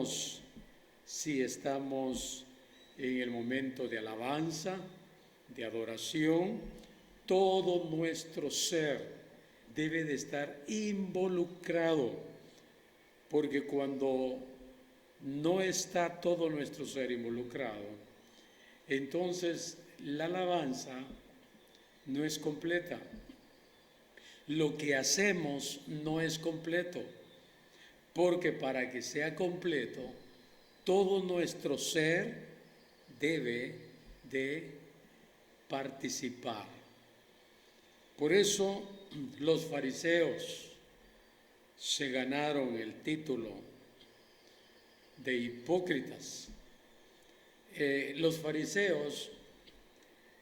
importamos si estamos en el momento de alabanza, de adoración, todo nuestro ser debe de estar involucrado, porque cuando no está todo nuestro ser involucrado, entonces la alabanza no es completa. Lo que hacemos no es completo, porque para que sea completo, todo nuestro ser debe de participar. Por eso los fariseos se ganaron el título de hipócritas. Los fariseos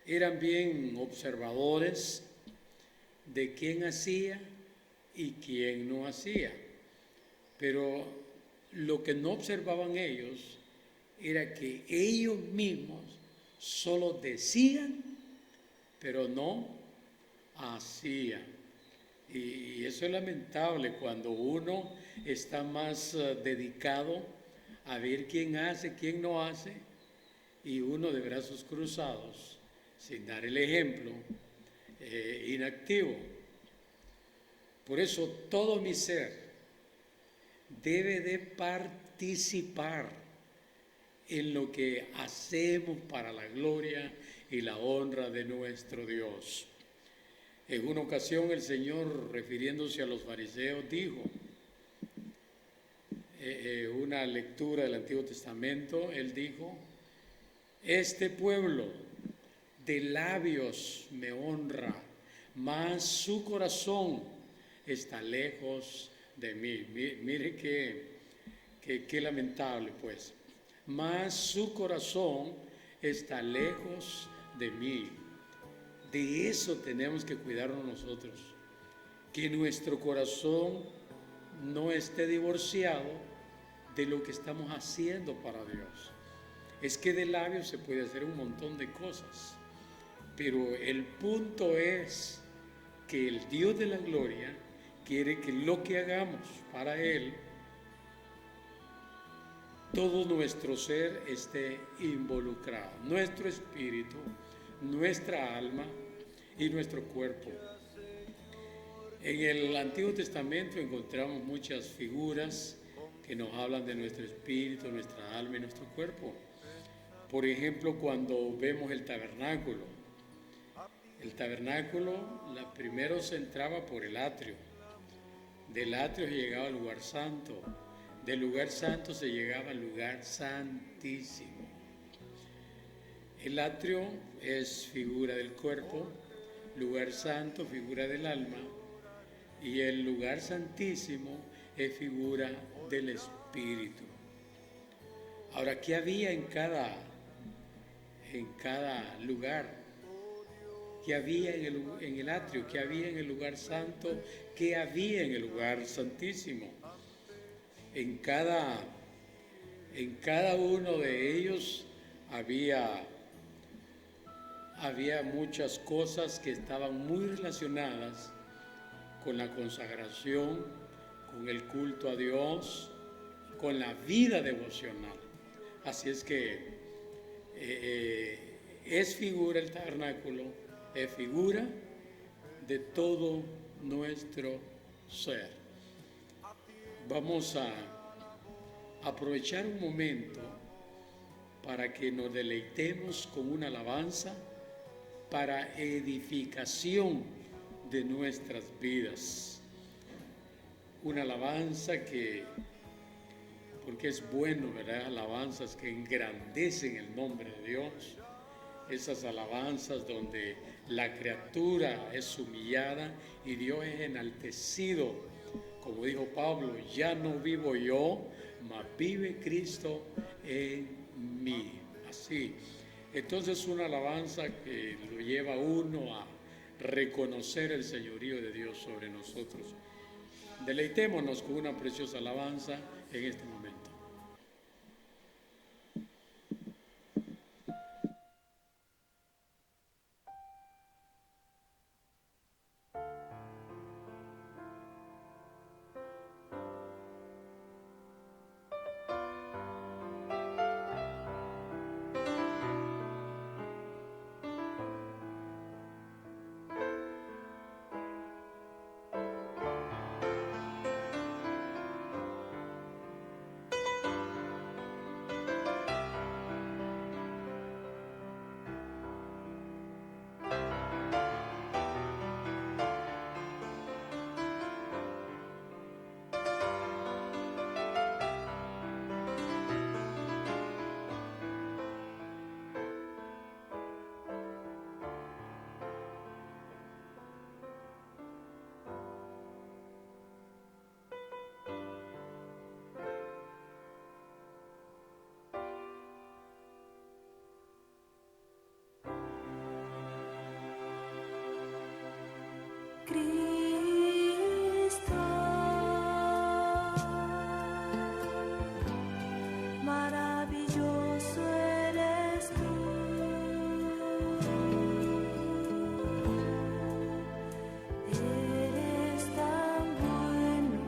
eran bien observadores de quién hacía y quién no hacía, pero lo que no observaban ellos era que ellos mismos solo decían, pero no hacían. Y eso es lamentable cuando uno está más dedicado a ver quién hace, quién no hace, y uno de brazos cruzados, sin dar el ejemplo, inactivo. Por eso todo mi ser debe de participar en lo que hacemos para la gloria y la honra de nuestro Dios. En una ocasión el Señor, refiriéndose a los fariseos, dijo, una lectura del Antiguo Testamento, Él dijo, este pueblo de labios me honra, mas su corazón está lejos de mí. Mire qué lamentable, pues. Mas su corazón está lejos de mí. De eso tenemos que cuidarnos nosotros, que nuestro corazón no esté divorciado de lo que estamos haciendo para Dios. Es que de labios se puede hacer un montón de cosas, pero el punto es que el Dios de la gloria quiere que lo que hagamos para Él, todo nuestro ser esté involucrado, nuestro espíritu, nuestra alma y nuestro cuerpo. En el Antiguo Testamento encontramos muchas figuras que nos hablan de nuestro espíritu, nuestra alma y nuestro cuerpo. Por ejemplo, cuando vemos el tabernáculo, primero se entraba por el atrio, del atrio se llegaba al lugar santo, del lugar santo se llegaba al lugar santísimo. El atrio es figura del cuerpo, lugar santo, figura del alma, y el lugar santísimo es figura del espíritu. Ahora, ¿qué había en cada lugar? ¿Qué había en el atrio? ¿Qué había en el lugar santo? ¿Qué había en el lugar santísimo? En cada uno de ellos había muchas cosas que estaban muy relacionadas con la consagración, con el culto a Dios, con la vida devocional. Así es que es figura el tabernáculo, es figura de todo nuestro ser. Vamos a aprovechar un momento para que nos deleitemos con una alabanza para edificación de nuestras vidas. Una alabanza porque es bueno, ¿verdad? Alabanzas que engrandecen el nombre de Dios. Esas alabanzas donde la criatura es humillada y Dios es enaltecido. Como dijo Pablo, ya no vivo yo, mas vive Cristo en mí. Así. Entonces una alabanza que lo lleva a uno a reconocer el señorío de Dios sobre nosotros. Deleitémonos con una preciosa alabanza en este momento. Cristo, maravilloso eres tú, eres tan bueno,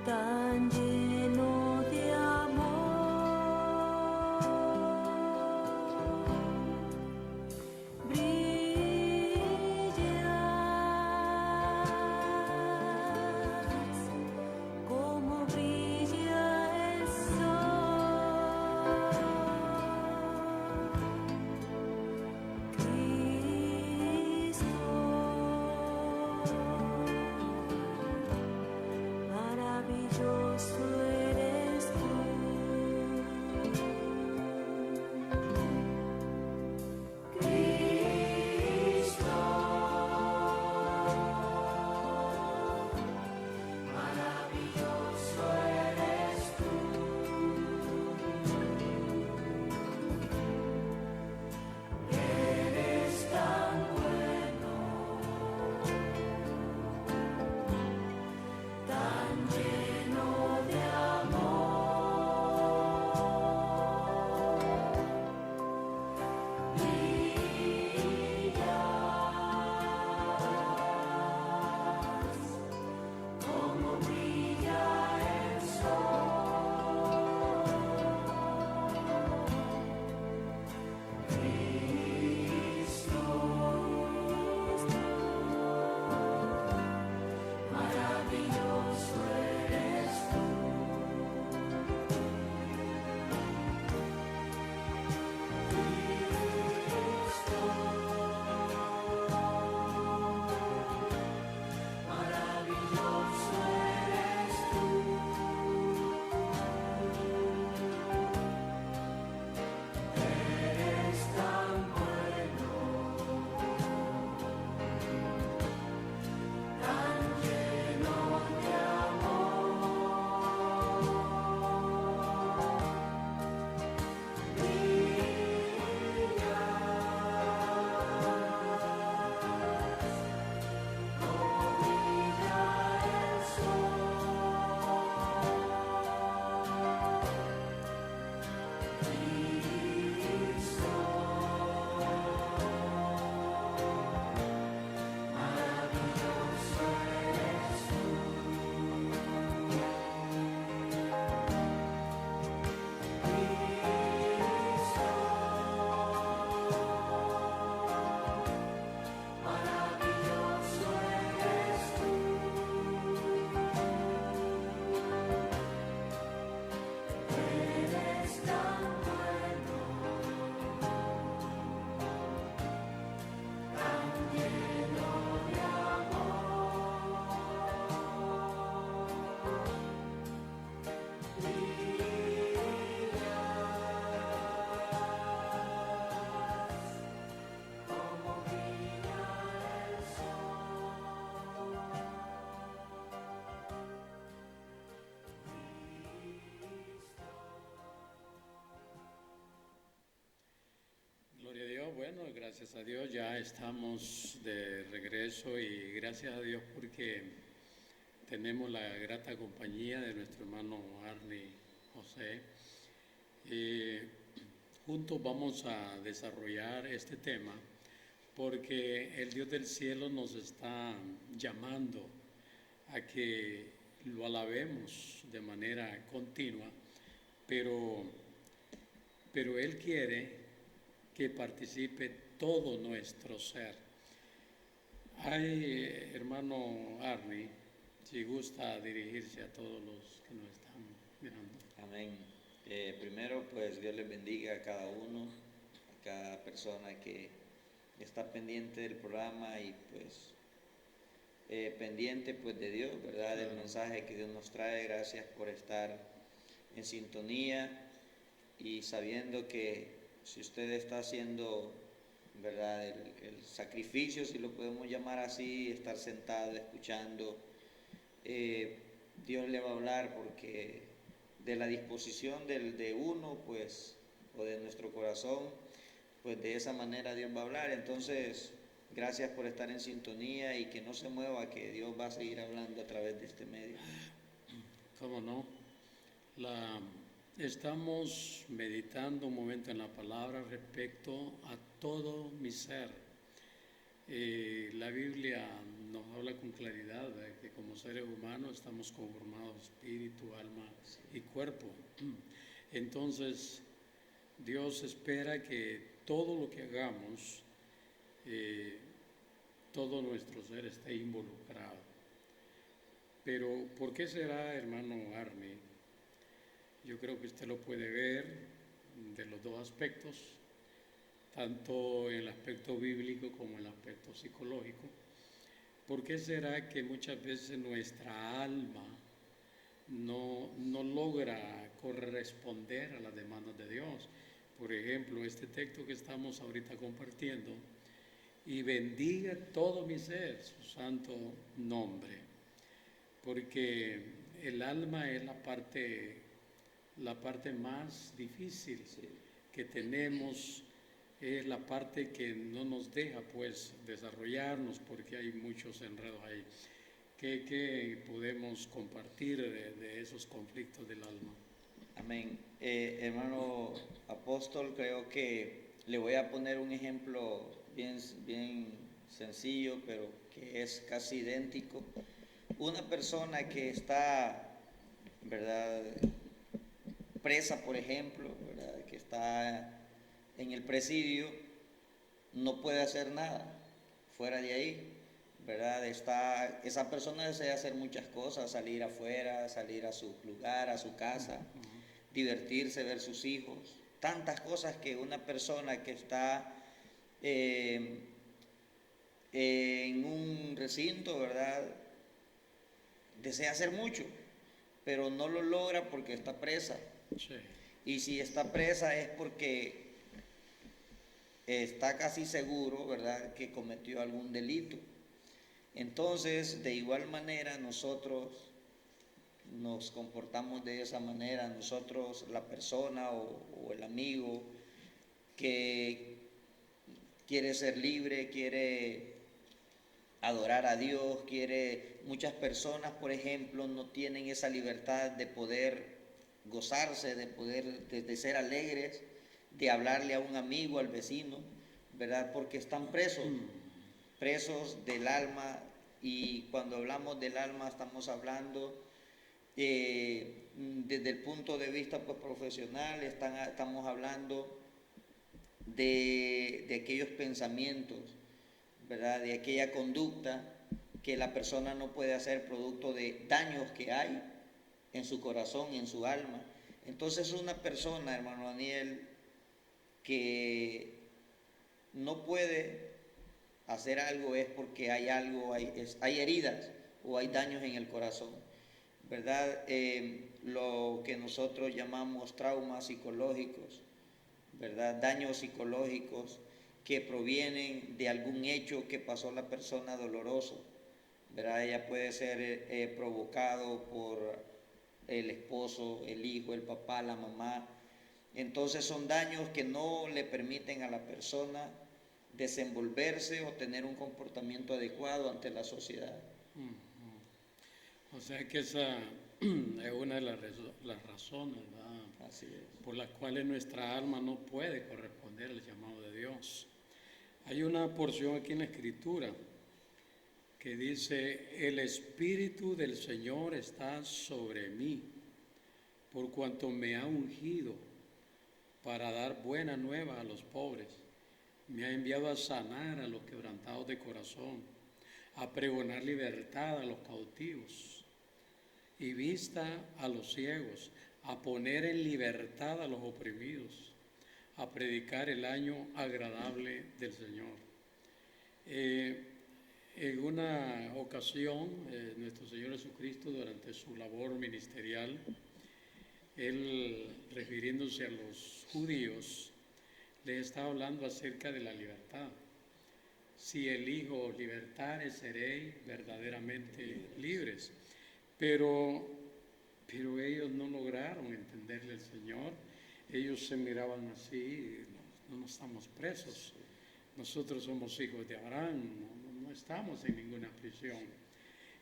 tan lleno de amor, brillas como brilla el sol, Cristo, maravilloso eres tú. Cristo, maravilloso eres tú, eres tan bueno, tan lleno de amor, brillas como brilla el sol, Cristo, maravilloso eres tú. Cristo, maravilloso eres tú, eres tan bueno, tan lleno de amor, brillas como brilla el Gloria a Dios, bueno, gracias a Dios ya estamos de regreso y gracias a Dios porque tenemos la grata compañía de nuestro hermano Arnie José. Juntos vamos a desarrollar este tema porque el Dios del cielo nos está llamando a que lo alabemos de manera continua, pero Él quiere que participe todo nuestro ser. Ay, hermano Arnie, si gusta dirigirse a todos los que nos están mirando. Amén. Primero, pues Dios les bendiga a cada uno, a cada persona que está pendiente del programa y pues pendiente pues de Dios, ¿verdad? Del mensaje que Dios nos trae. Gracias por estar en sintonía y sabiendo que si usted está haciendo, ¿verdad? El sacrificio, si lo podemos llamar así, estar sentado, escuchando, Dios le va a hablar porque de la disposición de uno, pues, o de nuestro corazón, pues de esa manera Dios va a hablar. Entonces, gracias por estar en sintonía y que no se mueva, que Dios va a seguir hablando a través de este medio. ¿Cómo no? Estamos meditando un momento en la palabra respecto a todo mi ser. La Biblia nos habla con claridad de que como seres humanos estamos conformados espíritu, alma y cuerpo. Entonces, Dios espera que todo lo que hagamos, todo nuestro ser esté involucrado. Pero, ¿por qué será, hermano Armi? Yo creo que usted lo puede ver de los dos aspectos, tanto en el aspecto bíblico como en el aspecto psicológico. ¿Por qué será que muchas veces nuestra alma no logra corresponder a las demandas de Dios? Por ejemplo, este texto que estamos ahorita compartiendo, y bendiga todo mi ser su santo nombre, porque el alma es la parte más difícil que tenemos, es la parte que no nos deja pues desarrollarnos porque hay muchos enredos ahí. ¿Qué podemos compartir de esos conflictos del alma? Amén. Hermano apóstol, creo que le voy a poner un ejemplo bien sencillo, pero que es casi idéntico. Una persona que está, ¿verdad?, presa, por ejemplo, ¿verdad?, que está en el presidio, no puede hacer nada fuera de ahí, ¿verdad? Esa persona desea hacer muchas cosas, salir afuera, salir a su lugar, a su casa, divertirse, ver sus hijos, tantas cosas que una persona que está en un recinto, ¿verdad?, desea hacer mucho, pero no lo logra porque está presa. Sí. Y si está presa es porque está casi seguro, ¿verdad?, que cometió algún delito. Entonces, de igual manera, nosotros nos comportamos de esa manera. Nosotros, la persona o el amigo que quiere ser libre, quiere adorar a Dios, muchas personas, por ejemplo, no tienen esa libertad de poder gozarse, de ser alegres, de hablarle a un amigo, al vecino, ¿verdad? Porque están presos del alma, y cuando hablamos del alma estamos hablando desde el punto de vista pues, profesional, estamos hablando de aquellos pensamientos, ¿verdad?, de aquella conducta que la persona no puede hacer producto de daños que hay en su corazón, en su alma. Entonces una persona, hermano Daniel, que no puede hacer algo es porque hay heridas o hay daños en el corazón, ¿verdad? Lo que nosotros llamamos traumas psicológicos, ¿verdad? Daños psicológicos que provienen de algún hecho que pasó la persona doloroso, ¿verdad? Ella puede ser provocado por el esposo, el hijo, el papá, la mamá. Entonces son daños que no le permiten a la persona desenvolverse o tener un comportamiento adecuado ante la sociedad. O sea que esa es una de las razones, ¿verdad?, Así es. por las cuales nuestra alma no puede corresponder al llamado de Dios. Hay una porción aquí en la Escritura que dice: el Espíritu del Señor está sobre mí, por cuanto me ha ungido para dar buena nueva a los pobres. Me ha enviado a sanar a los quebrantados de corazón, a pregonar libertad a los cautivos y vista a los ciegos, a poner en libertad a los oprimidos, a predicar el año agradable del Señor. En una ocasión, nuestro Señor Jesucristo, durante su labor ministerial, Él, refiriéndose a los judíos, les estaba hablando acerca de la libertad. Si el Hijo os libertare, seréis verdaderamente libres. Pero ellos no lograron entenderle al Señor. Ellos se miraban así, no estamos presos. Nosotros somos hijos de Abraham, no estamos en ninguna prisión.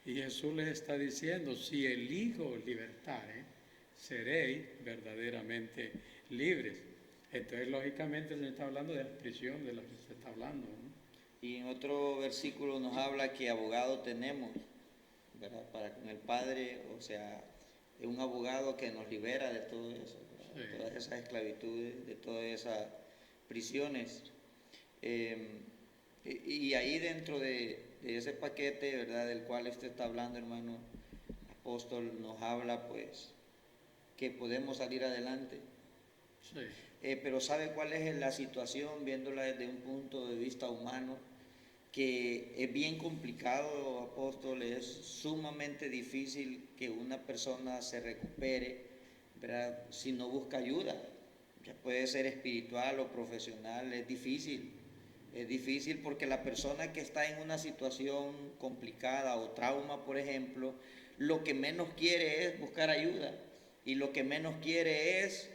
Y Jesús les está diciendo, si el Hijo os libertare, seréis verdaderamente libres. Entonces, lógicamente, se está hablando de la prisión de la que se está hablando, ¿no? Y en otro versículo nos habla que abogado tenemos, ¿verdad? Para con el Padre, o sea, es un abogado que nos libera de todo eso, ¿verdad? Sí. De todas esas esclavitudes, de todas esas prisiones. Y ahí dentro de ese paquete, ¿verdad? Del cual usted está hablando, hermano apóstol, nos habla pues que podemos salir adelante. Sí. Pero ¿sabe cuál es la situación viéndola desde un punto de vista humano? Que es bien complicado, apóstol, es sumamente difícil que una persona se recupere, ¿verdad? Si no busca ayuda, ya puede ser espiritual o profesional, es difícil. Es difícil porque la persona que está en una situación complicada o trauma, por ejemplo, lo que menos quiere es buscar ayuda y lo que menos quiere es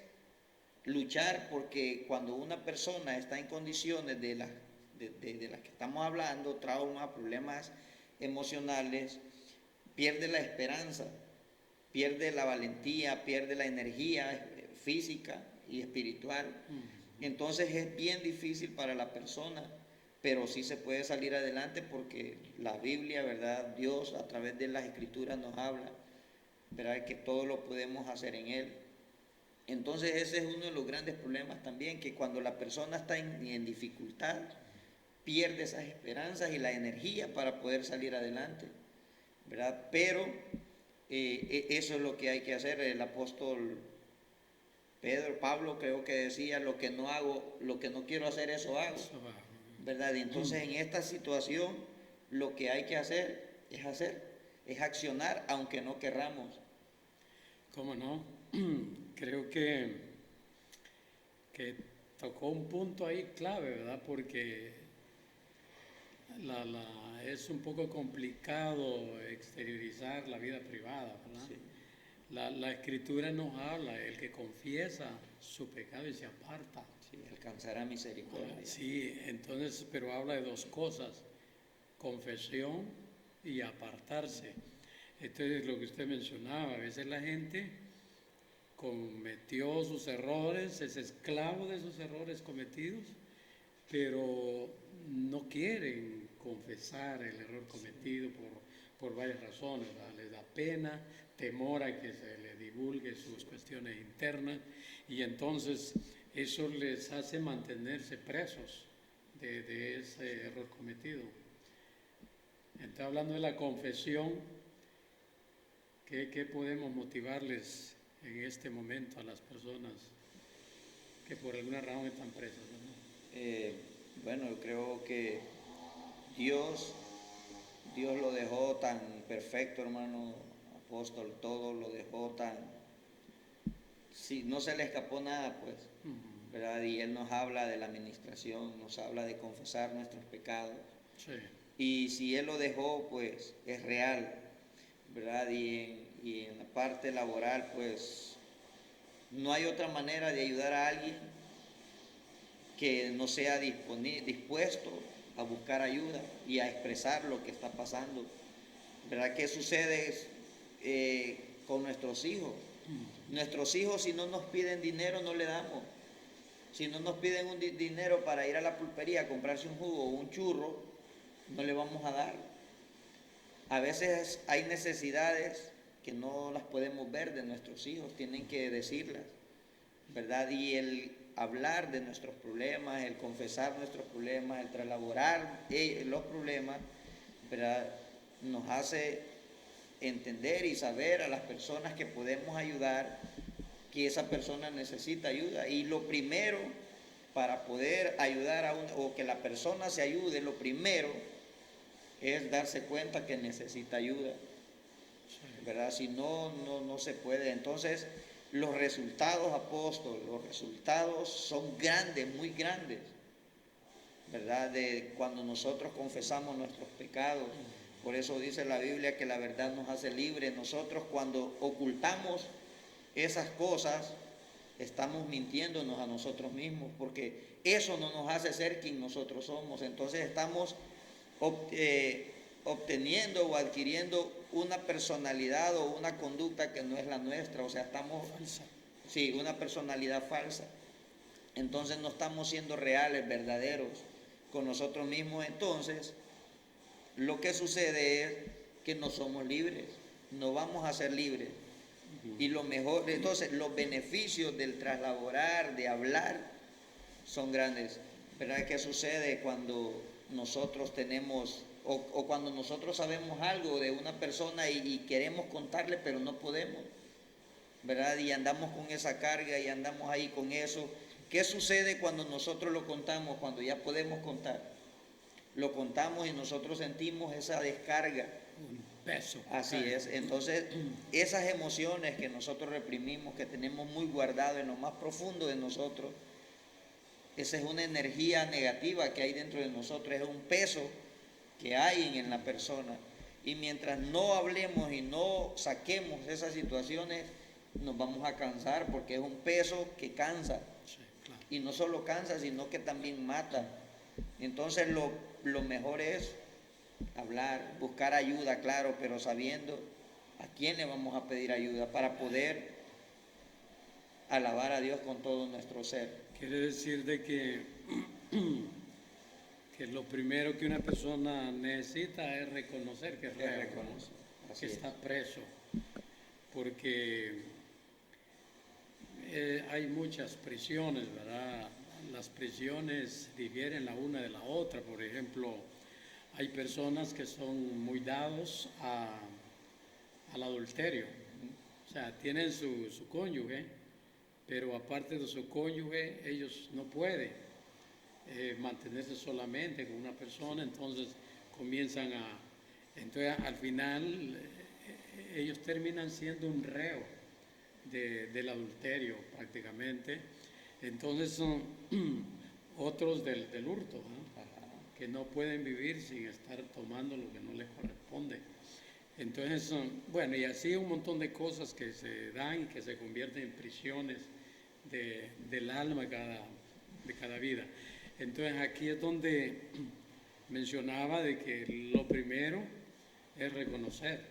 luchar, porque cuando una persona está en condiciones de las que estamos hablando, trauma, problemas emocionales, pierde la esperanza, pierde la valentía, pierde la energía física y espiritual. Entonces es bien difícil para la persona, pero sí se puede salir adelante porque la Biblia, ¿verdad? Dios a través de las Escrituras nos habla, ¿verdad? Que todo lo podemos hacer en Él. Entonces ese es uno de los grandes problemas también, que cuando la persona está en dificultad, pierde esas esperanzas y la energía para poder salir adelante, ¿verdad? Pero eso es lo que hay que hacer. El apóstol Pablo creo que decía, lo que no hago, lo que no quiero hacer, eso hago, Eso va. ¿verdad? Y entonces en esta situación lo que hay que hacer, es accionar aunque no querramos. ¿Cómo no? Creo que tocó un punto ahí clave, ¿verdad? Porque es un poco complicado exteriorizar la vida privada, ¿verdad? Sí. La Escritura nos habla, el que confiesa su pecado y se aparta. Sí, alcanzará misericordia. Sí, entonces, pero habla de dos cosas, confesión y apartarse. Entonces, lo que usted mencionaba, a veces la gente cometió sus errores, es esclavo de sus errores cometidos, pero no quieren confesar el error cometido por varias razones, ¿verdad? Les da pena, temor a que se le divulgue sus cuestiones internas, y entonces eso les hace mantenerse presos de ese error cometido. Entonces, hablando de la confesión, ¿qué podemos motivarles en este momento a las personas que por alguna razón están presas, ¿no? Bueno, yo creo que Dios lo dejó tan perfecto, hermano apóstol, todo lo dejó tan, sí, no se le escapó nada, pues, ¿verdad? Y Él nos habla de la administración, nos habla de confesar nuestros pecados. Sí, Y si Él lo dejó, pues es real, ¿verdad? Y en la parte laboral, pues no hay otra manera de ayudar a alguien que no sea dispuesto a buscar ayuda y a expresar lo que está pasando, ¿verdad? ¿Qué sucede con nuestros hijos? Nuestros hijos, si no nos piden dinero, no le damos. Si no nos piden un dinero para ir a la pulpería a comprarse un jugo o un churro, no le vamos a dar. A veces hay necesidades que no las podemos ver de nuestros hijos, tienen que decirlas, ¿verdad? Y el hablar de nuestros problemas, el confesar nuestros problemas, el traslaborar los problemas, ¿verdad? Nos hace entender y saber a las personas que podemos ayudar que esa persona necesita ayuda. Y lo primero para poder ayudar o que la persona se ayude, lo primero es darse cuenta que necesita ayuda, ¿verdad? Si no se puede. Entonces, los resultados, apóstol, los resultados son grandes, muy grandes, ¿verdad? De cuando nosotros confesamos nuestros pecados. Por eso dice la Biblia que la verdad nos hace libres. Nosotros cuando ocultamos esas cosas, estamos mintiéndonos a nosotros mismos, porque eso no nos hace ser quien nosotros somos. Entonces estamos obteniendo o adquiriendo una personalidad o una conducta que no es la nuestra, o sea, estamos, Falsa. sí, una personalidad falsa. Entonces no estamos siendo reales, verdaderos con nosotros mismos. Entonces lo que sucede es que no somos libres, no vamos a ser libres. Y lo mejor, entonces los beneficios del traslaborar, de hablar, son grandes. ¿Verdad? ¿Qué sucede cuando nosotros tenemos o cuando nosotros sabemos algo de una persona y queremos contarle, pero no podemos? ¿Verdad? Y andamos con esa carga y andamos ahí con eso. ¿Qué sucede cuando nosotros lo contamos, cuando ya podemos contar? Lo contamos y nosotros sentimos esa descarga. Un peso. Así es. Entonces, esas emociones que nosotros reprimimos, que tenemos muy guardado en lo más profundo de nosotros, esa es una energía negativa que hay dentro de nosotros, es un peso que hay en la persona. Y mientras no hablemos y no saquemos esas situaciones, nos vamos a cansar, porque es un peso que cansa. Sí, claro. Y no solo cansa, sino que también mata. Entonces lo mejor es hablar, buscar ayuda, claro, pero sabiendo a quién le vamos a pedir ayuda para poder alabar a Dios con todo nuestro ser. Quiere decir de que, que lo primero que una persona necesita es reconocer que es reo, reconoce, ¿no? así Que es. está preso, porque hay muchas prisiones, ¿verdad? Las prisiones difieren la una de la otra. Por ejemplo, hay personas que son muy dados al adulterio, o sea, tienen su cónyuge, pero aparte de su cónyuge, ellos no pueden mantenerse solamente con una persona, entonces comienzan entonces al final ellos terminan siendo un reo del adulterio prácticamente. Entonces son otros del hurto, ¿no? Que no pueden vivir sin estar tomando lo que no les corresponde. Entonces, bueno, y así un montón de cosas que se dan y que se convierten en prisiones del alma de cada vida. Entonces aquí es donde mencionaba de que lo primero es reconocer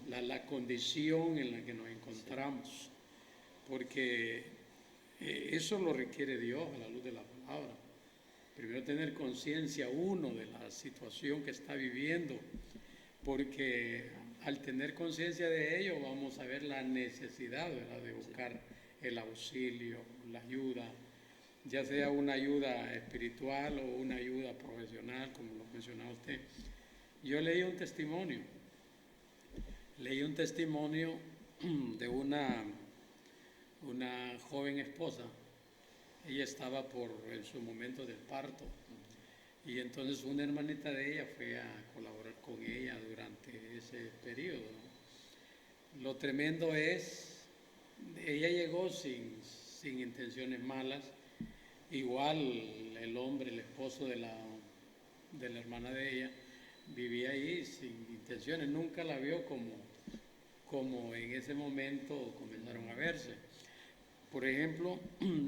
la condición en la que nos encontramos, porque eso lo requiere Dios a la luz de la palabra. Primero tener conciencia uno de la situación que está viviendo, porque al tener conciencia de ello vamos a ver la necesidad, ¿verdad?, de buscar el auxilio, la ayuda, ya sea una ayuda espiritual o una ayuda profesional, como lo mencionaba usted. Yo leí un testimonio de una joven esposa. Ella estaba en su momento del parto, y entonces una hermanita de ella fue a colaborar con ella durante ese periodo, ¿no? Lo tremendo es, ella llegó sin intenciones malas. Igual el hombre, el esposo de la hermana de ella, vivía ahí sin intenciones, nunca la vio como en ese momento comenzaron a verse. Por ejemplo,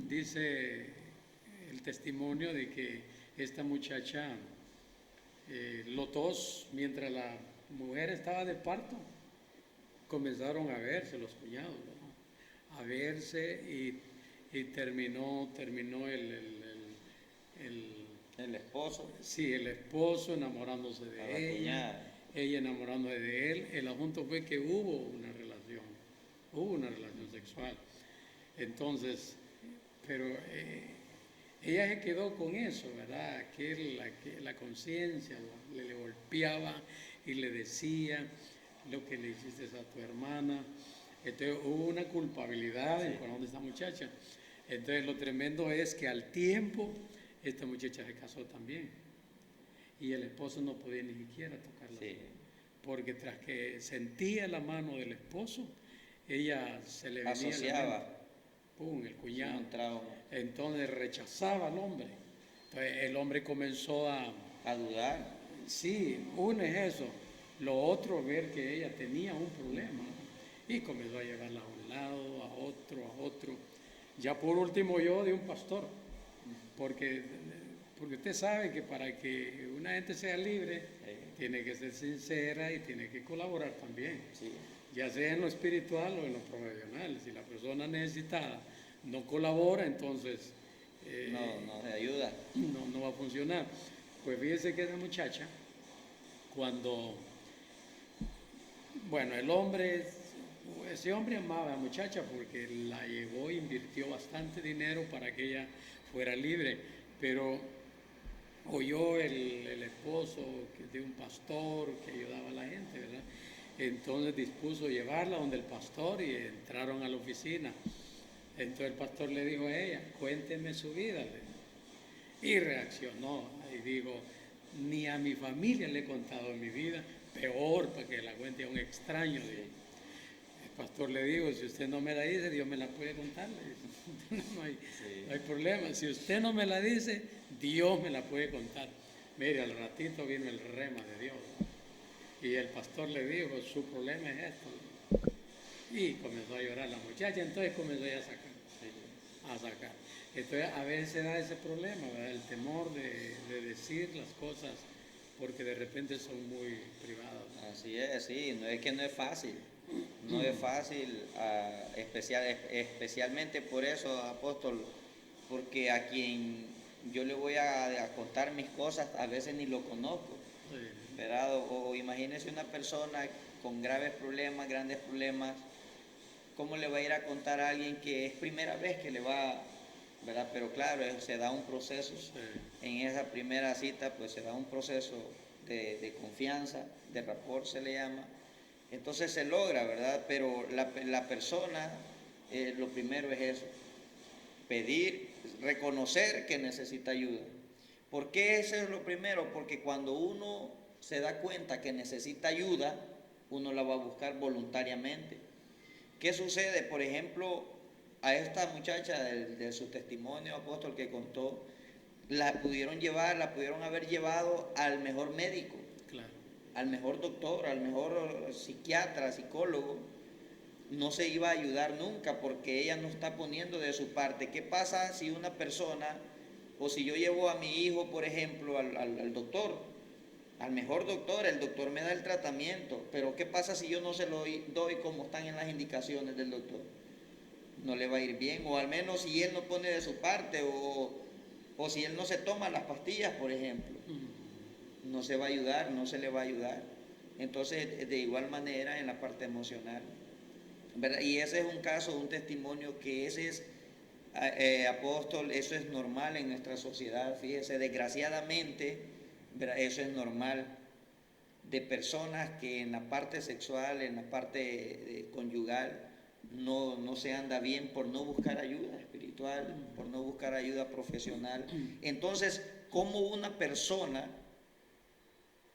dice el testimonio de que esta muchacha, los dos, mientras la mujer estaba de parto, comenzaron a verse, los cuñados, ¿verdad?, a verse, y terminó El esposo, sí, el esposo enamorándose a la de ella, cuñada. ella enamorándose de él. El asunto fue que hubo una relación sexual. Entonces, pero ella se quedó con eso, ¿verdad? Que la conciencia le golpeaba y le decía lo que le hiciste a tu hermana. Entonces hubo una culpabilidad en corazón de esta muchacha. Entonces lo tremendo es que al tiempo esta muchacha se casó también, y el esposo no podía ni siquiera tocarla, Sí. porque tras que sentía la mano del esposo, ella se le venía a la mente. Asociaba ¡Pum!, el cuñado. un trauma, Entonces rechazaba al hombre. Entonces el hombre comenzó a dudar. sí, uno es eso. Lo otro, ver que ella tenía un problema, y comenzó a llevarla a un lado, a otro. Ya por último yo de un pastor, porque, porque usted sabe que para que una gente sea libre, tiene que ser sincera y tiene que colaborar también, Sí, ya sea en lo espiritual o en lo profesional. Si la persona necesitada no colabora, entonces no se ayuda. no va a funcionar. Pues fíjese que esa muchacha, cuando, bueno, ese hombre amaba a la muchacha porque la llevó e invirtió bastante dinero para que ella fuera libre, pero oyó el esposo de un pastor que ayudaba a la gente, ¿verdad? Entonces dispuso llevarla donde el pastor y entraron a la oficina. Entonces el pastor le dijo a ella, cuénteme su vida. Y reaccionó y dijo, ni a mi familia le he contado mi vida, peor para que la cuente a un extraño. El pastor le dijo, si usted no me la dice, Dios me la puede contar. Le dice, no hay problema. Si usted no me la dice, Dios me la puede contar. Mire, al ratito vino el rema de Dios. Y el pastor le dijo, su problema es esto. Y comenzó a llorar la muchacha, entonces comenzó ya a sacar. Entonces a veces se da ese problema, ¿verdad? El temor de decir las cosas porque de repente son muy privadas. Así es, sí, no es que no es fácil. No es fácil, especialmente por eso, apóstol, porque a quien yo le voy a contar mis cosas, a veces ni lo conozco, Sí. ¿verdad? O imagínese una persona con graves problemas, grandes problemas, ¿cómo le va a ir a contar a alguien que es primera vez que le va, ¿verdad? Pero claro, se da un proceso, Sí. en esa primera cita, pues se da un proceso de confianza, de rapport se le llama. Entonces se logra, ¿verdad? Pero la persona, lo primero es eso, pedir, reconocer que necesita ayuda. ¿Por qué eso es lo primero? Porque cuando uno se da cuenta que necesita ayuda, uno la va a buscar voluntariamente. ¿Qué sucede? Por ejemplo, a esta muchacha de su testimonio, apóstol, que contó, la pudieron haber llevado al mejor médico, Claro. al mejor doctor, al mejor psiquiatra, psicólogo. No se iba a ayudar nunca porque ella no está poniendo de su parte. ¿Qué pasa si una persona, o si yo llevo a mi hijo, por ejemplo, al doctor, al mejor doctor, el doctor me da el tratamiento, pero ¿qué pasa si yo no se lo doy como están en las indicaciones del doctor? No le va a ir bien, o al menos si él no pone de su parte, o si él no se toma las pastillas, por ejemplo, no se va a ayudar, no se le va a ayudar. Entonces, de igual manera en la parte emocional, ¿verdad? Y ese es un caso, un testimonio que ese es, apóstol, eso es normal en nuestra sociedad, fíjese, desgraciadamente, ¿verdad? Eso es normal de personas que en la parte sexual, en la parte conyugal, no se anda bien por no buscar ayuda espiritual, por no buscar ayuda profesional. Entonces, ¿cómo una persona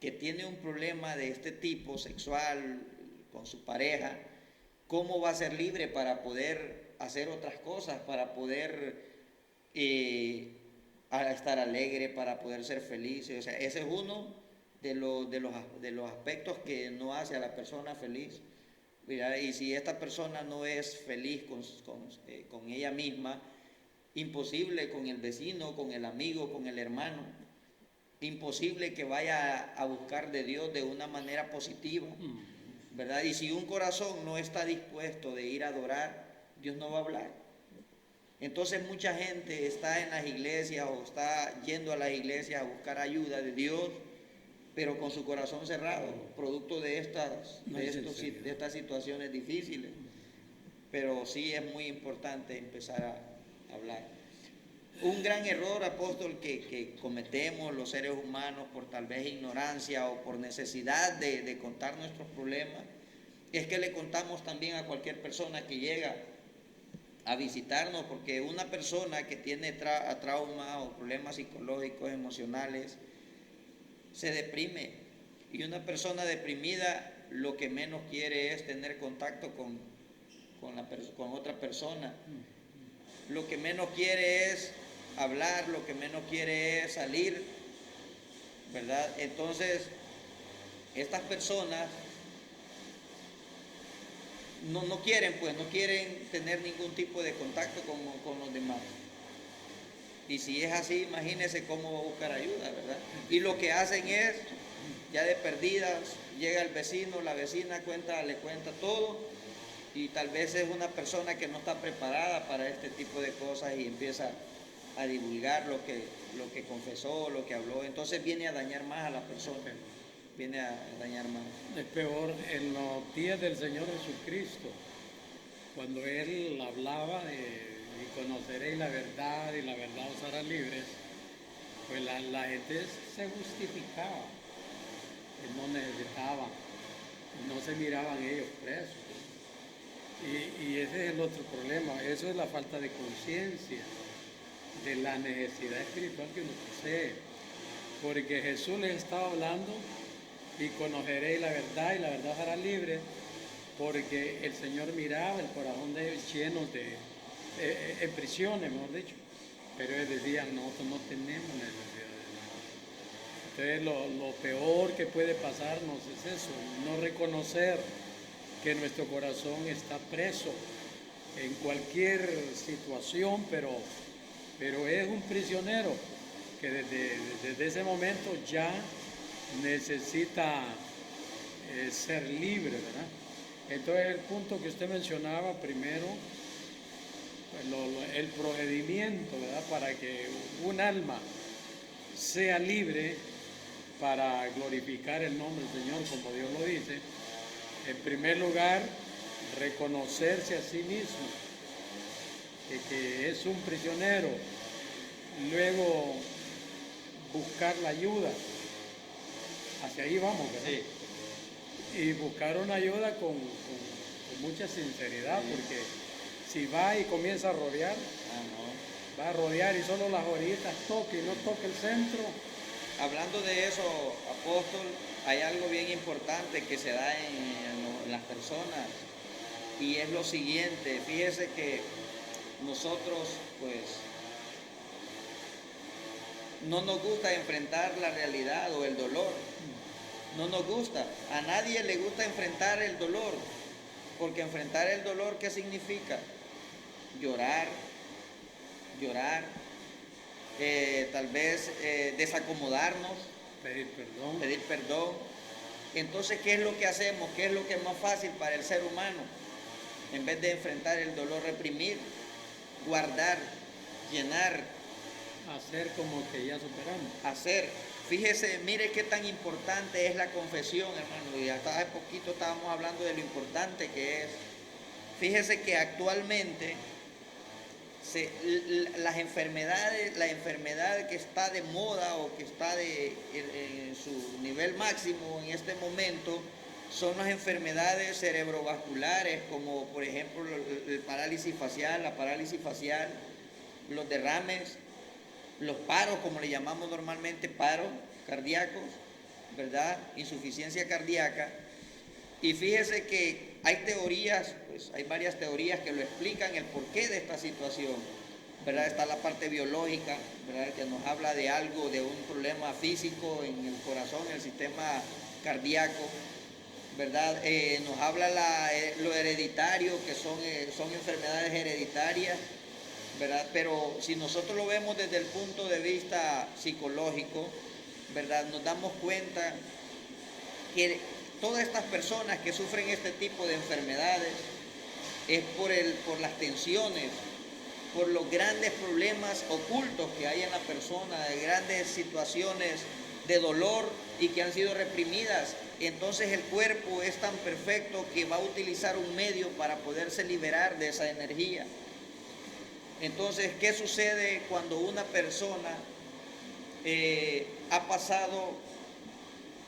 que tiene un problema de este tipo sexual con su pareja, cómo va a ser libre para poder hacer otras cosas, para poder estar alegre, para poder ser feliz? O sea, ese es uno de los aspectos que no hace a la persona feliz. ¿Verdad? Y si esta persona no es feliz con ella misma, imposible con el vecino, con el amigo, con el hermano, imposible que vaya a buscar de Dios de una manera positiva, ¿verdad? Y si un corazón no está dispuesto de ir a adorar, Dios no va a hablar. Entonces mucha gente está en las iglesias o está yendo a las iglesias a buscar ayuda de Dios, pero con su corazón cerrado, producto de estas situaciones difíciles. Pero sí es muy importante empezar a hablar. Un gran error, apóstol, que cometemos los seres humanos por tal vez ignorancia o por necesidad de contar nuestros problemas, es que le contamos también a cualquier persona que llega a visitarnos, porque una persona que tiene trauma o problemas psicológicos, emocionales, se deprime, y una persona deprimida lo que menos quiere es tener contacto con otra persona, lo que menos quiere es hablar, lo que menos quiere es salir, ¿verdad? Entonces, estas personas no quieren, pues, no quieren tener ningún tipo de contacto con los demás. Y si es así, imagínense cómo va a buscar ayuda, ¿verdad? Y lo que hacen es, ya de perdidas, llega el vecino, la vecina le cuenta todo, y tal vez es una persona que no está preparada para este tipo de cosas y empieza a divulgar lo que confesó, lo que habló. Entonces viene a dañar más a la persona, viene a dañar más. Es peor en los días del Señor Jesucristo, cuando Él hablaba de y conoceréis la verdad y la verdad os hará libres, pues la gente se justificaba, que no necesitaba, no se miraban ellos presos. Y ese es el otro problema, eso es la falta de conciencia de la necesidad espiritual que uno posee. Porque Jesús les estaba hablando y conoceréis la verdad y la verdad os hará libre, porque el Señor miraba el corazón de ellos llenos de en prisiones, mejor dicho, pero ellos decían, nosotros no tenemos necesidad de nada. Entonces lo peor que puede pasarnos es eso, no reconocer que nuestro corazón está preso en cualquier situación, pero es un prisionero que desde ese momento ya necesita ser libre, ¿verdad? Entonces el punto que usted mencionaba primero, el procedimiento, ¿verdad? Para que un alma sea libre para glorificar el nombre del Señor, como Dios lo dice, en primer lugar, reconocerse a sí mismo, que es un prisionero, luego buscar la ayuda, hacia ahí vamos, ¿verdad? Sí. Y buscar una ayuda con mucha sinceridad, porque si va y comienza a rodear, va a rodear y solo las orillitas toque y no toque el centro. Hablando de eso, apóstol, hay algo bien importante que se da en las personas, y es lo siguiente. Fíjese que nosotros, pues, no nos gusta enfrentar la realidad o el dolor. No nos gusta. A nadie le gusta enfrentar el dolor, porque enfrentar el dolor, ¿qué significa? Llorar, tal vez desacomodarnos, pedir perdón. Entonces, ¿qué es lo que hacemos? ¿Qué es lo que es más fácil para el ser humano? En vez de enfrentar el dolor, reprimir, guardar, llenar, Hacer como que ya superamos. hacer. Fíjese, mire qué tan importante es la confesión, hermano. Y hasta hace poquito estábamos hablando de lo importante que es. Fíjese que actualmente las enfermedades, la enfermedad que está de moda o que está en su nivel máximo en este momento, son las enfermedades cerebrovasculares, como por ejemplo la parálisis facial, los derrames, los paros, como le llamamos normalmente, paros cardíacos, ¿verdad? Insuficiencia cardíaca. Y fíjese que hay teorías, pues hay varias teorías que lo explican el porqué de esta situación, ¿verdad? Está la parte biológica, ¿verdad? Que nos habla de algo, de un problema físico en el corazón, en el sistema cardíaco, ¿verdad? Nos habla lo hereditario, que son enfermedades hereditarias, ¿verdad? Pero si nosotros lo vemos desde el punto de vista psicológico, ¿verdad? Nos damos cuenta que todas estas personas que sufren este tipo de enfermedades es por las tensiones, por los grandes problemas ocultos que hay en la persona, de grandes situaciones de dolor y que han sido reprimidas. Entonces el cuerpo es tan perfecto que va a utilizar un medio para poderse liberar de esa energía. Entonces, ¿qué sucede cuando una persona ha pasado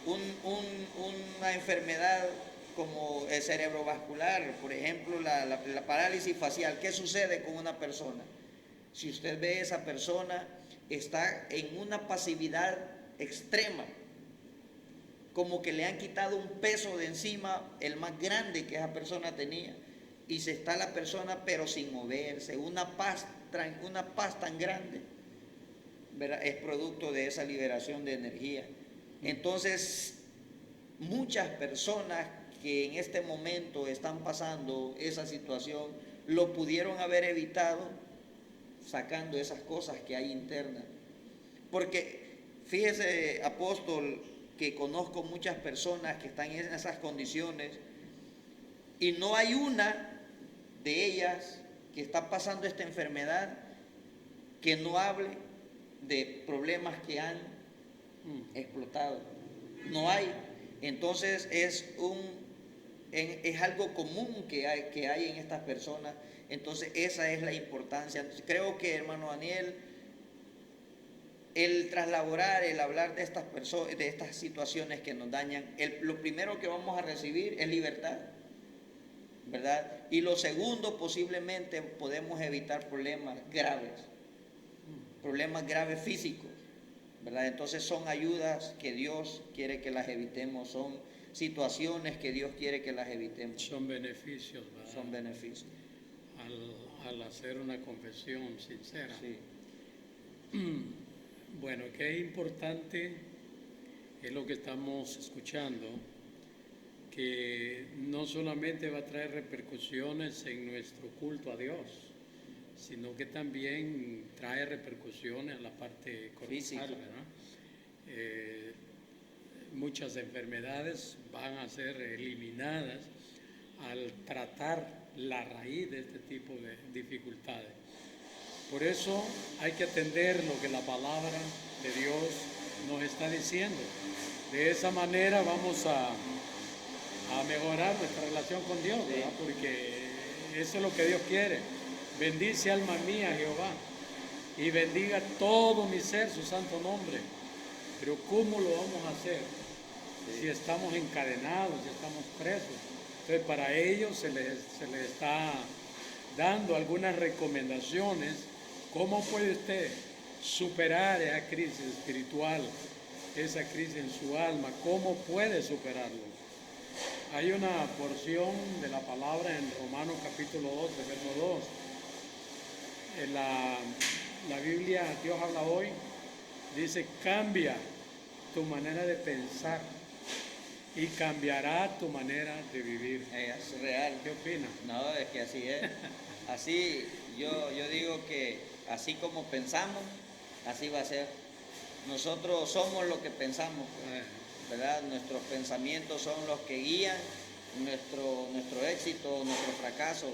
una enfermedad como el cerebrovascular, por ejemplo, la parálisis facial? ¿Qué sucede con una persona? Si usted ve a esa persona, está en una pasividad extrema, como que le han quitado un peso de encima, el más grande que esa persona tenía, y se está la persona pero sin moverse, una paz tan grande, ¿verdad? Es producto de esa liberación de energía. Entonces, muchas personas que en este momento están pasando esa situación, lo pudieron haber evitado sacando esas cosas que hay internas. Porque fíjese, apóstol, que conozco muchas personas que están en esas condiciones y no hay una de ellas que está pasando esta enfermedad que no hable de problemas que han explotado. No hay. Entonces es algo común que hay en estas personas. Entonces esa es la importancia. Entonces, creo que, hermano Daniel, el traslaborar, el hablar de estas personas, de estas situaciones que nos dañan, lo primero que vamos a recibir es libertad, ¿verdad? Y lo segundo, posiblemente podemos evitar problemas graves físicos, ¿verdad? Entonces son ayudas que Dios quiere que las evitemos, son situaciones que Dios quiere que las evitemos. Son beneficios, ¿verdad? Son beneficios. Al hacer una confesión sincera. Sí. Bueno, qué importante es lo que estamos escuchando, que no solamente va a traer repercusiones en nuestro culto a Dios, sino que también trae repercusiones en la parte corporal, ¿verdad? Muchas enfermedades van a ser eliminadas al tratar la raíz de este tipo de dificultades. Por eso hay que atender lo que la palabra de Dios nos está diciendo. De esa manera vamos a mejorar nuestra relación con Dios, ¿verdad? Porque eso es lo que Dios quiere. Bendice alma mía Jehová y bendiga todo mi ser su santo nombre. Pero ¿cómo lo vamos a hacer? Si estamos encadenados, si estamos presos. Entonces para ello se les está dando algunas recomendaciones. ¿Cómo puede usted superar esa crisis espiritual, esa crisis en su alma? ¿Cómo puede superarlo? Hay una porción de la palabra en Romanos capítulo 12, verso 2. En la Biblia, Dios habla hoy, dice, cambia tu manera de pensar y cambiará tu manera de vivir. Es real. ¿Qué opina? No, es que así es. Así, yo digo que así como pensamos, así va a ser. Nosotros somos lo que pensamos, ¿verdad? Nuestros pensamientos son los que guían nuestro éxito, nuestro fracaso,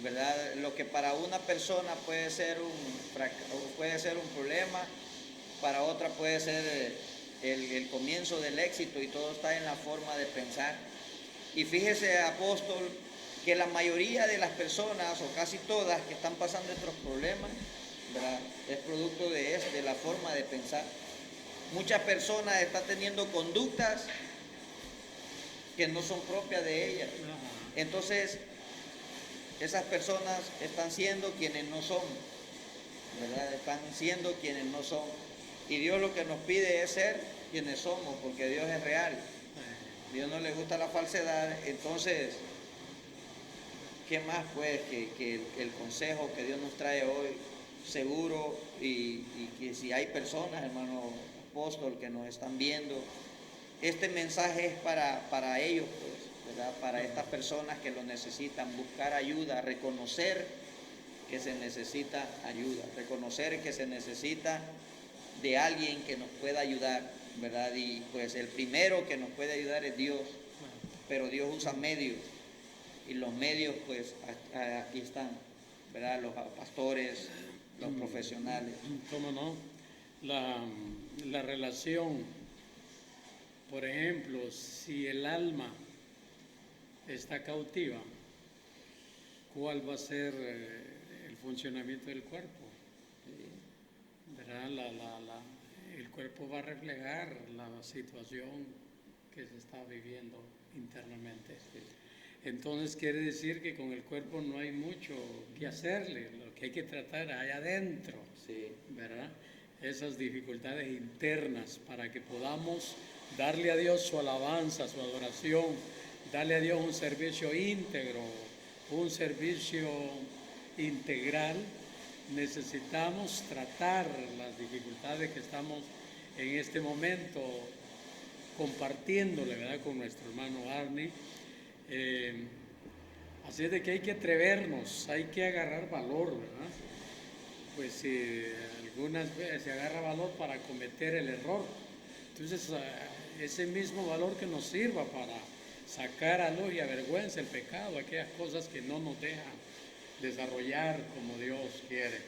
¿verdad? Lo que para una persona puede ser un problema, para otra puede ser el comienzo del éxito, y todo está en la forma de pensar. Y fíjese, apóstol, que la mayoría de las personas, o casi todas, que están pasando estos problemas, ¿verdad?, es producto de la forma de pensar. Muchas personas están teniendo conductas que no son propias de ellas. Entonces, esas personas están siendo quienes no son, ¿verdad? Están siendo quienes no son. Y Dios lo que nos pide es ser quienes somos, porque Dios es real. Dios no le gusta la falsedad. Entonces, ¿qué más pues que el consejo que Dios nos trae hoy? Seguro, y que si hay personas, hermano apóstol, que nos están viendo, este mensaje es para ellos, pues, ¿verdad? Para estas personas que lo necesitan, buscar ayuda, reconocer que se necesita ayuda, reconocer que se necesita de alguien que nos pueda ayudar, ¿verdad? Y pues el primero que nos puede ayudar es Dios, pero Dios usa medios, y los medios pues aquí están, ¿verdad? Los pastores, los profesionales. ¿Cómo no? La relación, por ejemplo, si el alma está cautiva, ¿cuál va a ser el funcionamiento del cuerpo? ¿Verdad? El cuerpo va a reflejar la situación que se está viviendo internamente. Entonces quiere decir que con el cuerpo no hay mucho que hacerle, lo que hay que tratar allá adentro, ¿verdad? Esas dificultades internas para que podamos darle a Dios su alabanza, su adoración, darle a Dios un servicio íntegro, un servicio integral. Necesitamos tratar las dificultades que estamos en este momento compartiéndole, ¿verdad?, con nuestro hermano Arnie. Así es de que hay que atrevernos, hay que agarrar valor, ¿verdad? Pues si algunas veces se agarra valor para cometer el error, entonces ese mismo valor que nos sirva para sacar a luz y a vergüenza el pecado, aquellas cosas que no nos dejan desarrollar como Dios quiere.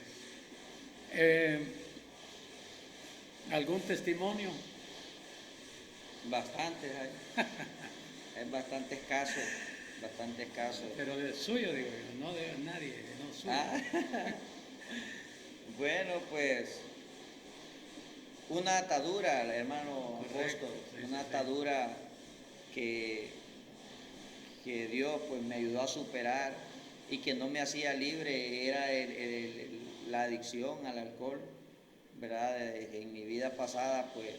¿Algún testimonio? Bastantes hay. Es bastante escaso, bastante escaso. Pero de suyo, digo yo, no de nadie, no suyo. Ah, bueno, pues una atadura, hermano Correcto, apóstol, sí, una sí. atadura que, que Dios pues me ayudó a superar y que no me hacía libre era la adicción al alcohol, ¿verdad? En mi vida pasada pues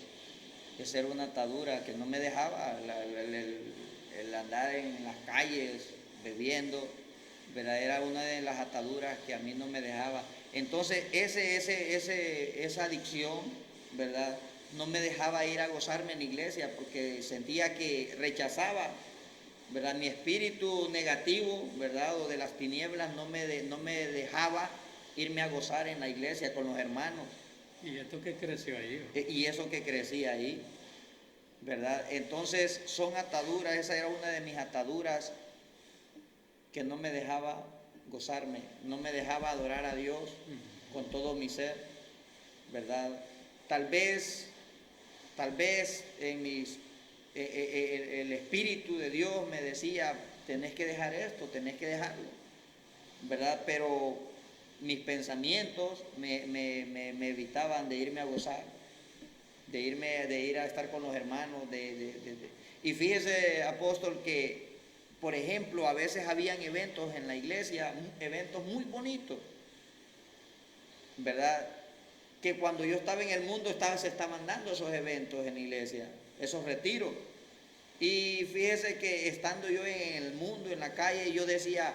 esa era una atadura que no me dejaba el andar en las calles bebiendo, ¿verdad? Era una de las ataduras que a mí no me dejaba. Entonces esa adicción, ¿verdad?, no me dejaba ir a gozarme en la iglesia porque sentía que rechazaba, ¿verdad?, mi espíritu negativo, ¿verdad?, o de las tinieblas no me dejaba irme a gozar en la iglesia con los hermanos. ¿Y esto que creció ahí? Y eso que crecí ahí, ¿verdad? Entonces son ataduras, esa era una de mis ataduras que no me dejaba gozarme, no me dejaba adorar a Dios con todo mi ser, ¿verdad? Tal vez en el Espíritu de Dios me decía, tenés que dejar esto, tenés que dejarlo, ¿verdad? Pero mis pensamientos me evitaban de irme a gozar, de ir a estar con los hermanos. Y fíjese, apóstol, que, por ejemplo, a veces habían eventos en la iglesia, eventos muy bonitos, ¿verdad?, que cuando yo estaba en el mundo se estaban dando esos eventos en la iglesia, esos retiros. Y fíjese que estando yo en el mundo, en la calle, yo decía,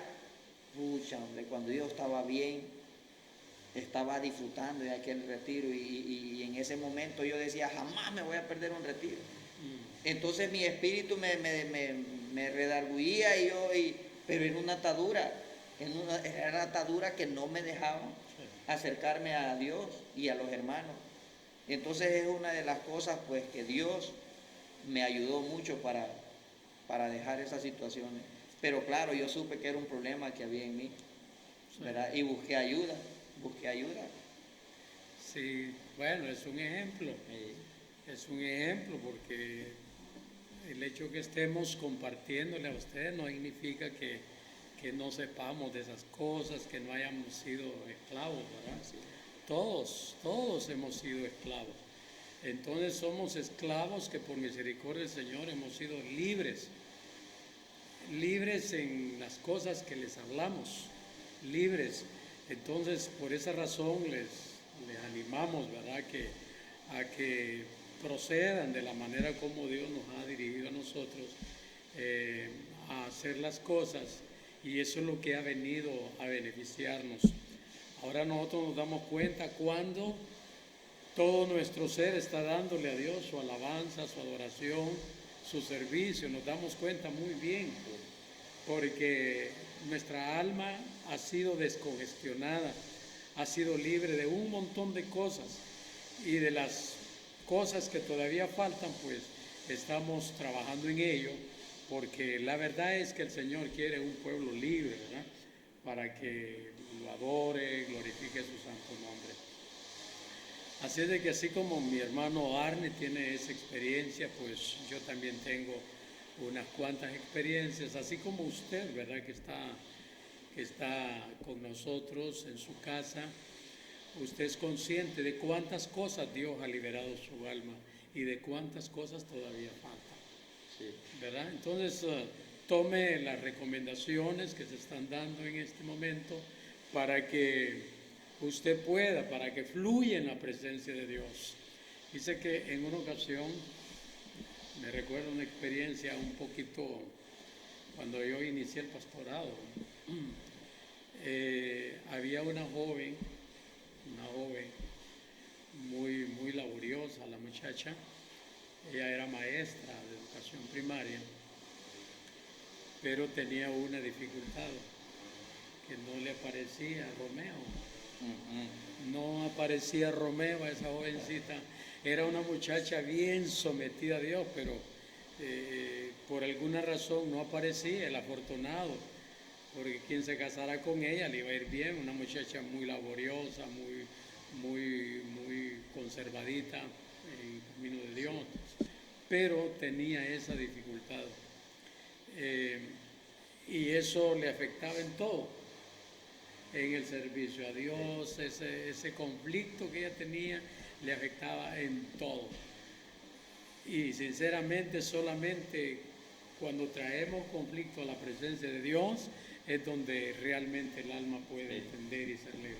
pucha, hombre, cuando yo estaba bien, estaba disfrutando de aquel retiro y en ese momento yo decía, jamás me voy a perder un retiro. Entonces mi espíritu me redarguía pero era una atadura, era una atadura que no me dejaba acercarme a Dios y a los hermanos. Entonces es una de las cosas pues que Dios me ayudó mucho para dejar esas situaciones. Pero claro, yo supe que era un problema que había en mí, ¿verdad? Y busqué ayuda. Sí, bueno, es un ejemplo. Es un ejemplo porque el hecho que estemos compartiéndole a ustedes no significa que no sepamos de esas cosas, que no hayamos sido esclavos, ¿verdad? Todos hemos sido esclavos. Entonces somos esclavos que por misericordia del Señor hemos sido libres en las cosas que les hablamos, libres. Entonces por esa razón les animamos, ¿verdad?, a que procedan de la manera como Dios nos ha dirigido a nosotros a hacer las cosas, y eso es lo que ha venido a beneficiarnos. Ahora nosotros nos damos cuenta cuando todo nuestro ser está dándole a Dios su alabanza, su adoración, su servicio. Nos damos cuenta muy bien porque nuestra alma ha sido descongestionada, ha sido libre de un montón de cosas, y de las cosas que todavía faltan, pues estamos trabajando en ello, porque la verdad es que el Señor quiere un pueblo libre, ¿verdad?, para que lo adore, glorifique su santo nombre. Así es de que así como mi hermano Arne tiene esa experiencia, pues yo también tengo unas cuantas experiencias, así como usted, ¿verdad?, que está con nosotros en su casa. Usted es consciente de cuántas cosas Dios ha liberado su alma y de cuántas cosas todavía faltan, Sí. ¿verdad? Entonces, tome las recomendaciones que se están dando en este momento para que usted pueda, para que fluya en la presencia de Dios. Dice que en una ocasión, me recuerdo una experiencia un poquito, cuando yo inicié el pastorado, había una joven muy laboriosa, la muchacha, Ella era maestra de educación primaria, pero tenía una dificultad, que no le aparecía Romeo. Ujú. No aparecía Romeo, esa jovencita. Era una muchacha bien sometida a Dios, pero por alguna razón no aparecía el afortunado, porque quien se casara con ella le iba a ir bien, una muchacha muy laboriosa, muy conservadita en el camino de Dios, pero tenía esa dificultad. Y eso le afectaba en todo, en el servicio a Dios, ese conflicto que ella tenía le afectaba en todo. Y sinceramente solamente cuando traemos conflicto a la presencia de Dios es donde realmente el alma puede entender y ser libre.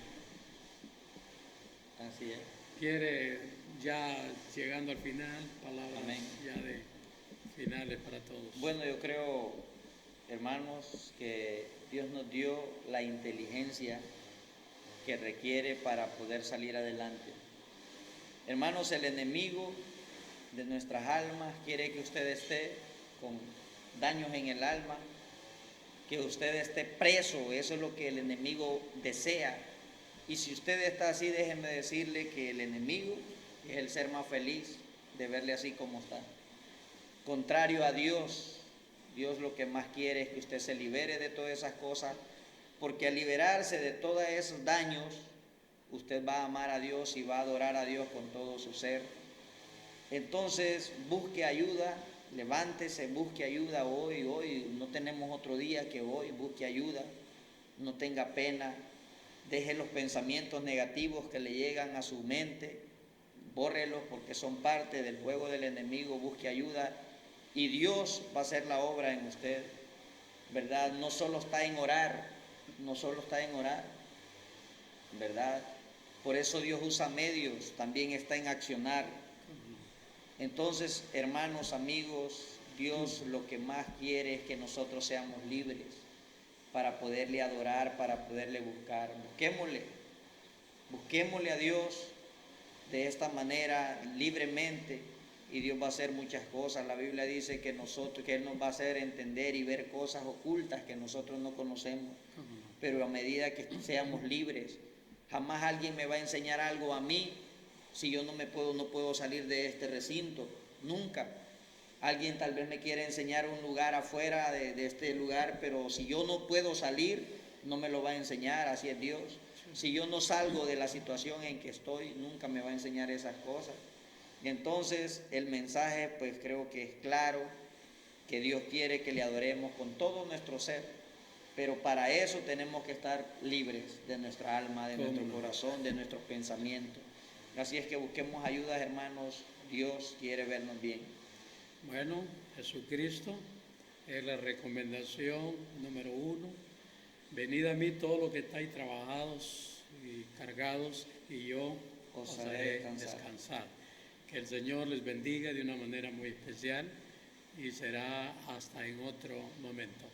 Así es. Quiere, ya llegando al final, palabras Amén. ya de finales para todos. Bueno, yo creo, hermanos, que Dios nos dio la inteligencia que requiere para poder salir adelante. Hermanos, el enemigo de nuestras almas quiere que usted esté con daños en el alma, que usted esté preso. Eso es lo que el enemigo desea. Y si usted está así, déjeme decirle que el enemigo es el ser más feliz de verle así como está. Contrario a Dios, Dios lo que más quiere es que usted se libere de todas esas cosas, porque al liberarse de todos esos daños, usted va a amar a Dios y va a adorar a Dios con todo su ser. Entonces, busque ayuda, levántese, busque ayuda hoy no tenemos otro día que hoy, busque ayuda, no tenga pena, deje los pensamientos negativos que le llegan a su mente, bórrelos porque son parte del juego del enemigo, busque ayuda y Dios va a hacer la obra en usted, ¿verdad? No solo está en orar, ¿verdad? Por eso Dios usa medios, también está en accionar. Entonces, hermanos, amigos, Dios lo que más quiere es que nosotros seamos libres para poderle adorar, para poderle buscar. Busquémosle a Dios de esta manera libremente y Dios va a hacer muchas cosas. La Biblia dice que Él nos va a hacer entender y ver cosas ocultas que nosotros no conocemos, pero a medida que seamos libres, jamás alguien me va a enseñar algo a mí si yo no puedo salir de este recinto, nunca. Alguien tal vez me quiere enseñar un lugar afuera de este lugar, pero si yo no puedo salir, no me lo va a enseñar, así es Dios. Si yo no salgo de la situación en que estoy, nunca me va a enseñar esas cosas. Entonces, el mensaje, pues creo que es claro, que Dios quiere que le adoremos con todo nuestro ser, pero para eso tenemos que estar libres de nuestra alma, de nuestro corazón, de nuestros pensamientos. Así es que busquemos ayuda, hermanos. Dios quiere vernos bien. Bueno, Jesucristo es la recomendación número 1. Venid a mí todos los que estáis trabajados y cargados, y yo os haré descansar. Que el Señor les bendiga de una manera muy especial y será hasta en otro momento.